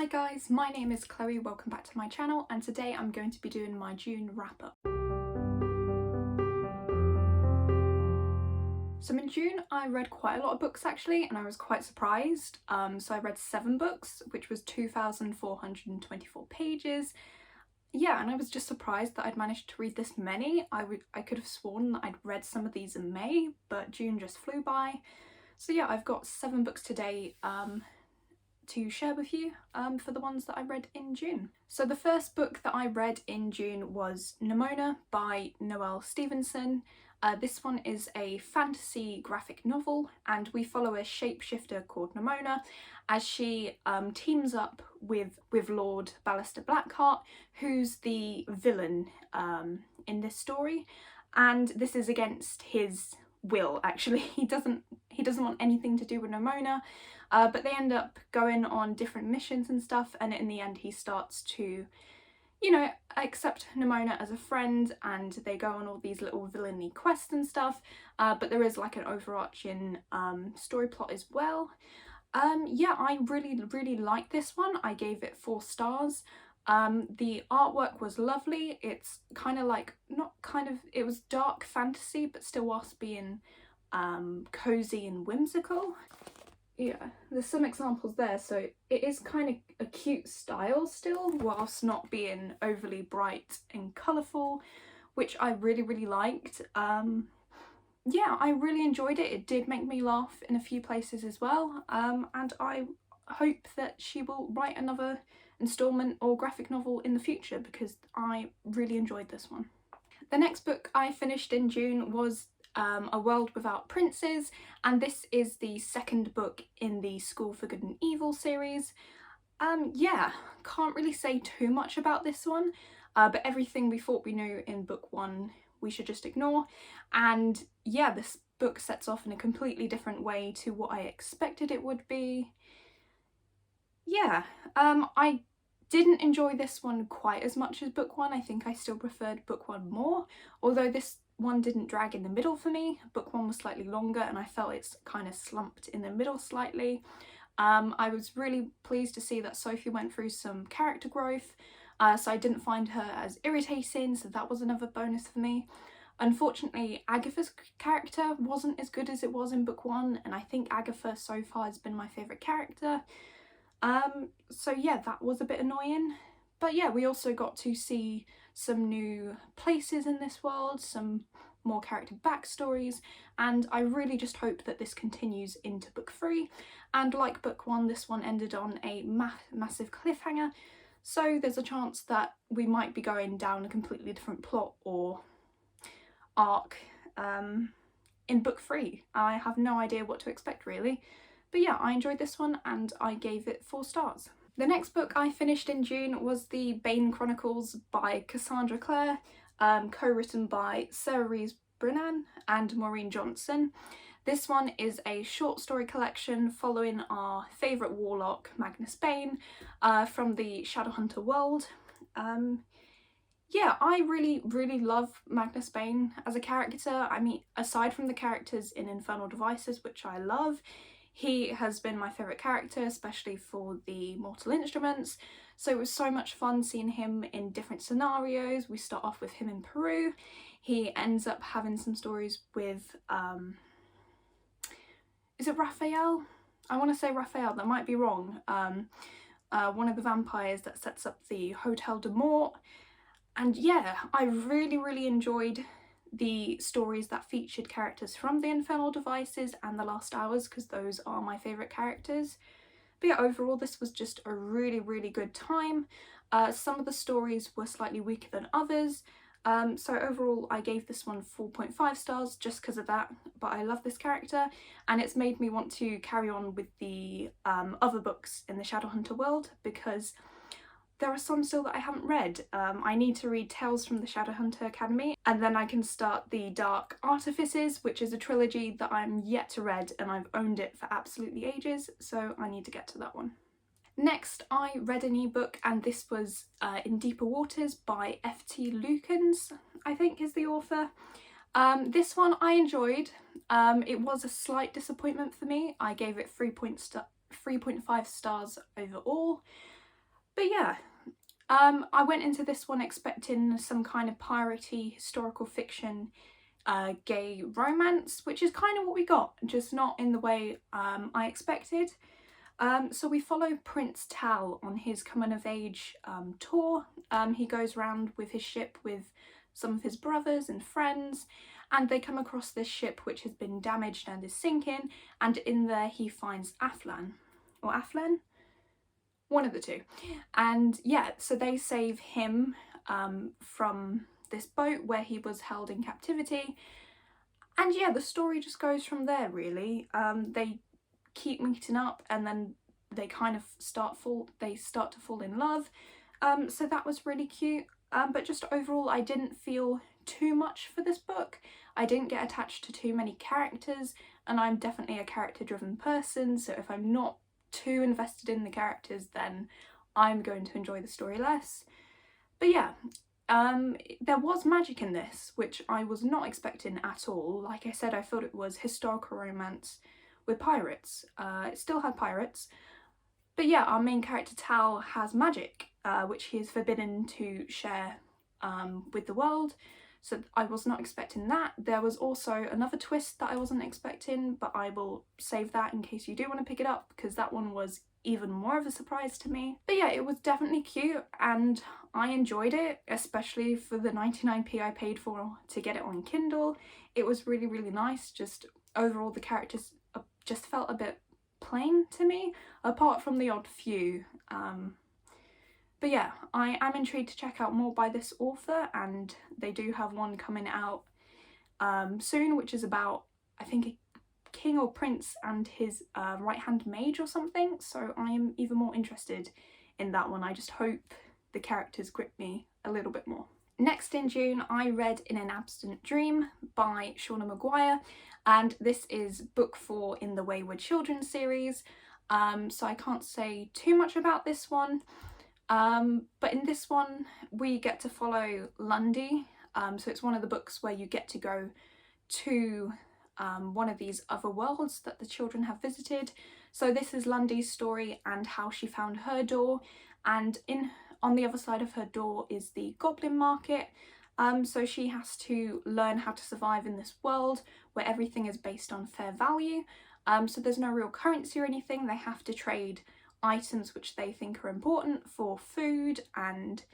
Hi guys, my name is Chloe, welcome back to my channel, and today I'm going to be doing my June wrap-up. So in June I read quite a lot of books actually, and I was quite surprised. So I read 7 books, which was 2,424 pages. Yeah, and I was just surprised that I'd managed to read this many. I could have sworn that I'd read some of these in May, but June just flew by. So yeah, I've got 7 books today to share with you for the ones that I read in June. So the first book that I read in June was Nimona by Noelle Stevenson. This one is a fantasy graphic novel, and we follow a shapeshifter called Nimona as she teams up with Lord Ballister Blackheart, who's the villain in this story, and this is against his will actually. He doesn't want anything to do with Nimona, but they end up going on different missions and stuff, and in the end he starts to, you know, accept Nimona as a friend, and they go on all these little villainy quests and stuff, but there is like an overarching story plot as well. Yeah, I really liked this one. I gave it 4 stars. The artwork was lovely. It's kind of like, it was dark fantasy, but still whilst being cozy and whimsical. Yeah, there's some examples there, so it is kind of a cute style still, whilst not being overly bright and colourful, which I really liked. Yeah, I really enjoyed it. It did make me laugh in a few places as well, and I hope that she will write another installment or graphic novel in the future, because I really enjoyed this one. The next book I finished in June was A World Without Princes, and this is the 2nd book in the School for Good and Evil series. Yeah, can't really say too much about this one, but everything we thought we knew in book 1 we should just ignore, and yeah, this book sets off in a completely different way to what I expected it would be. Yeah, I didn't enjoy this one quite as much as book 1. I think I still preferred book 1 more, although this one didn't drag in the middle for me. Book 1 was slightly longer and I felt it's kind of slumped in the middle slightly. I was really pleased to see that Sophie went through some character growth, so I didn't find her as irritating, so that was another bonus for me. Unfortunately, Agatha's character wasn't as good as it was in book 1, and I think Agatha so far has been my favourite character. So yeah, that was a bit annoying. But yeah, we also got to see some new places in this world, some more character backstories, and I really just hope that this continues into book 3. And like book 1, this one ended on a massive cliffhanger, so there's a chance that we might be going down a completely different plot or arc in book 3. I have no idea what to expect really. But yeah, I enjoyed this one and I gave it 4 stars. The next book I finished in June was the Bane Chronicles by Cassandra Clare, co-written by Sarah Rees-Brennan and Maureen Johnson. This one is a short story collection following our favourite warlock, Magnus Bane, from the Shadowhunter world. Yeah, I really love Magnus Bane as a character. I mean, aside from the characters in Infernal Devices, which I love, he has been my favourite character, especially for the Mortal Instruments. So it was so much fun seeing him in different scenarios. We start off with him in Peru. He ends up having some stories with, is it Raphael? I want to say Raphael, that might be wrong. One of the vampires that sets up the Hotel de Mort. And yeah, I really enjoyed the stories that featured characters from the Infernal Devices and the Last Hours, because those are my favourite characters. But yeah, overall this was just a really good time. Some of the stories were slightly weaker than others, so overall I gave this one 4.5 stars just because of that, but I love this character and it's made me want to carry on with the other books in the Shadowhunter world, because there are some still that I haven't read. I need to read Tales from the Shadowhunter Academy, and then I can start the Dark Artifices, which is a trilogy that I'm yet to read and I've owned it for absolutely ages, so I need to get to that one. Next, I read an ebook, and this was In Deeper Waters by F.T. Lukens, I think is the author. This one I enjoyed. It was a slight disappointment for me. I gave it 3.5 stars overall. But yeah, I went into this one expecting some kind of piratey historical fiction gay romance, which is kind of what we got, just not in the way I expected. So we follow Prince Tal on his coming of age tour. He goes around with his ship with some of his brothers and friends, and they come across this ship which has been damaged and is sinking, and in there he finds Aflan, or Aflen? One of the two. And yeah, so they save him from this boat where he was held in captivity. And yeah, the story just goes from there, really. They keep meeting up, and then they kind of start to fall in love. So that was really cute. But just overall, I didn't feel too much for this book. I didn't get attached to too many characters, and I'm definitely a character-driven person, so if I'm not too invested in the characters, then I'm going to enjoy the story less. But yeah, there was magic in this, which I was not expecting at all. Like I said, I thought it was historical romance with pirates. It still had pirates. But yeah, our main character Tal has magic, which he is forbidden to share with the world. So I was not expecting that. There was also another twist that I wasn't expecting, but I will save that in case you do want to pick it up, because that one was even more of a surprise to me. But yeah, it was definitely cute and I enjoyed it, especially for the 99p I paid for to get it on Kindle. It was really, really nice. Just overall, the characters just felt a bit plain to me, apart from the odd few. But yeah, I am intrigued to check out more by this author, and they do have one coming out soon, which is about, I think, a king or prince and his right-hand mage or something, so I am even more interested in that one. I just hope the characters grip me a little bit more. Next in June, I read In an Abstinent Dream by Shauna McGuire, and this is book 4 in the Wayward children's series, so I can't say too much about this one. But in this one we get to follow Lundy, so it's one of the books where you get to go to one of these other worlds that the children have visited. So this is Lundy's story and how she found her door, and on the other side of her door is the goblin market. So she has to learn how to survive in this world where everything is based on fair value. So there's no real currency or anything. They have to trade items which they think are important for food, and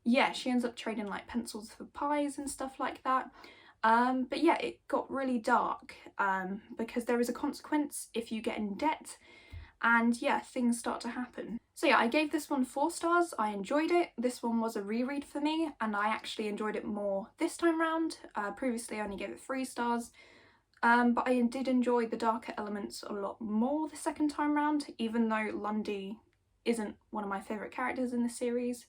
yeah, she ends up trading like pencils for pies and stuff like that. But yeah, it got really dark because there is a consequence if you get in debt, and yeah, things start to happen. So yeah, I gave this one 4 stars. I enjoyed it. This one was a reread for me, and I actually enjoyed it more this time round. Previously I only gave it 3 stars. But I did enjoy the darker elements a lot more the second time round, even though Lundy isn't one of my favourite characters in the series.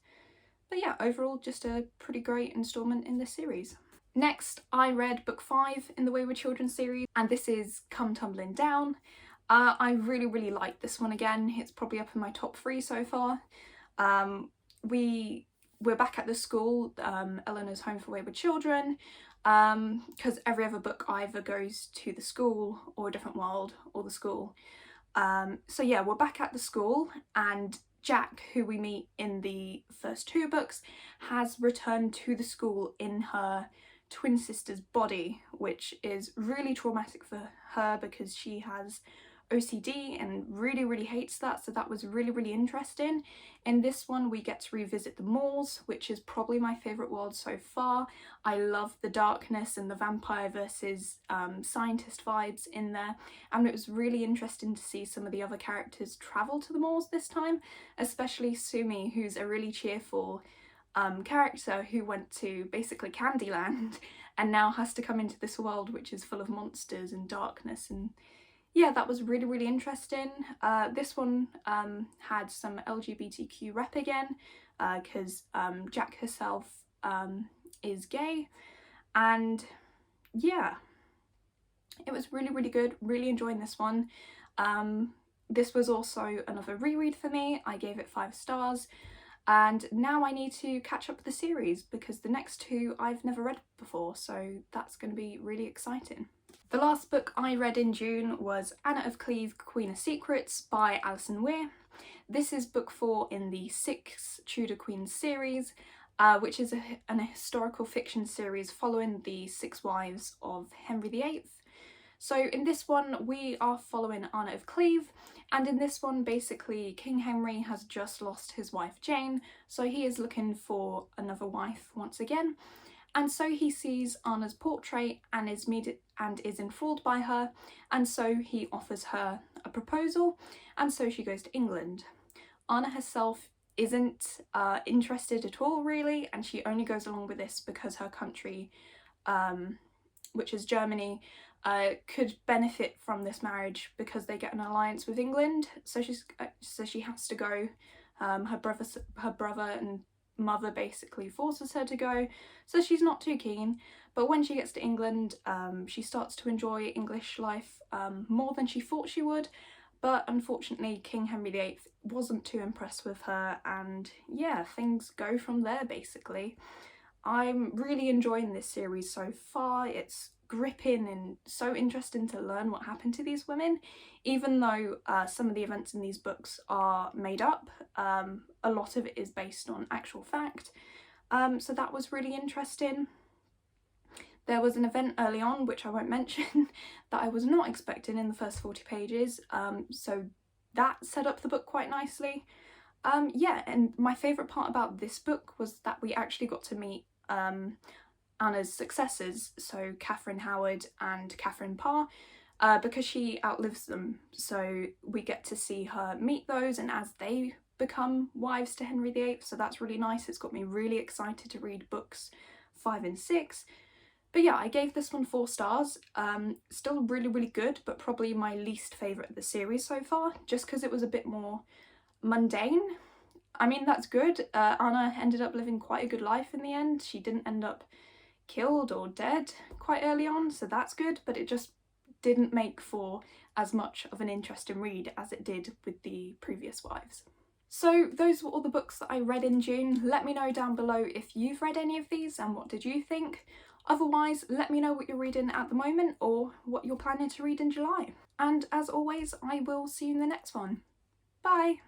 But yeah, overall just a pretty great instalment in this series. Next, I read book 5 in the Wayward Children's series, and this is Come Tumbling Down. I really, really liked this one again. It's probably up in my top 3 so far. We're back at the school, Eleanor's home for wayward children, because every other book either goes to the school or a different world or the school. So yeah, we're back at the school, and Jack, who we meet in the first 2 books, has returned to the school in her twin sister's body, which is really traumatic for her because she has OCD and really, really hates that, so that was really, really interesting. In this one we get to revisit the moors, which is probably my favourite world so far. I love the darkness and the vampire versus scientist vibes in there, and it was really interesting to see some of the other characters travel to the moors this time, especially Sumi, who's a really cheerful character who went to basically Candyland and now has to come into this world which is full of monsters and darkness. And yeah, that was really, really interesting. This one had some LGBTQ rep again, because Jack herself is gay, and yeah, it was really, really good. Really enjoying this one. This was also another reread for me. I gave it 5 stars, and now I need to catch up with the series because the next 2 I've never read before, so that's going to be really exciting. The last book I read in June was Anna of Cleve, Queen of Secrets by Alison Weir. This is book 4 in the 6 Tudor Queens series, which is an historical fiction series following the 6 wives of Henry VIII. So in this one we are following Anna of Cleve, and in this one basically King Henry has just lost his wife Jane, so he is looking for another wife once again. And so he sees Anna's portrait and is enthralled by her, and so he offers her a proposal, and so she goes to England. Anna herself isn't interested at all really, and she only goes along with this because her country, which is Germany, could benefit from this marriage because they get an alliance with England. So she has to go. Her brother and mother basically forces her to go, so she's not too keen. But when she gets to England, she starts to enjoy English life more than she thought she would. But unfortunately King Henry VIII wasn't too impressed with her, and yeah, things go from there basically. I'm really enjoying this series so far. It's gripping and so interesting to learn what happened to these women, even though some of the events in these books are made up. A lot of it is based on actual fact, so that was really interesting. There was an event early on, which I won't mention, that I was not expecting in the first 40 pages, so that set up the book quite nicely. Yeah, and my favourite part about this book was that we actually got to meet Anna's successors, so Catherine Howard and Catherine Parr, because she outlives them, so we get to see her meet those and as they become wives to Henry VIII, so that's really nice. It's got me really excited to read books 5 and 6. But yeah, I gave this one 4 stars. Still really good, but probably my least favourite of the series so far, just because it was a bit more mundane. I mean, that's good. Anna ended up living quite a good life in the end. She didn't end up killed or dead quite early on, so that's good, but it just didn't make for as much of an interesting read as it did with the previous wives. So those were all the books that I read in June. Let me know down below if you've read any of these and what did you think. Otherwise, let me know what you're reading at the moment or what you're planning to read in July. And as always, I will see you in the next one. Bye!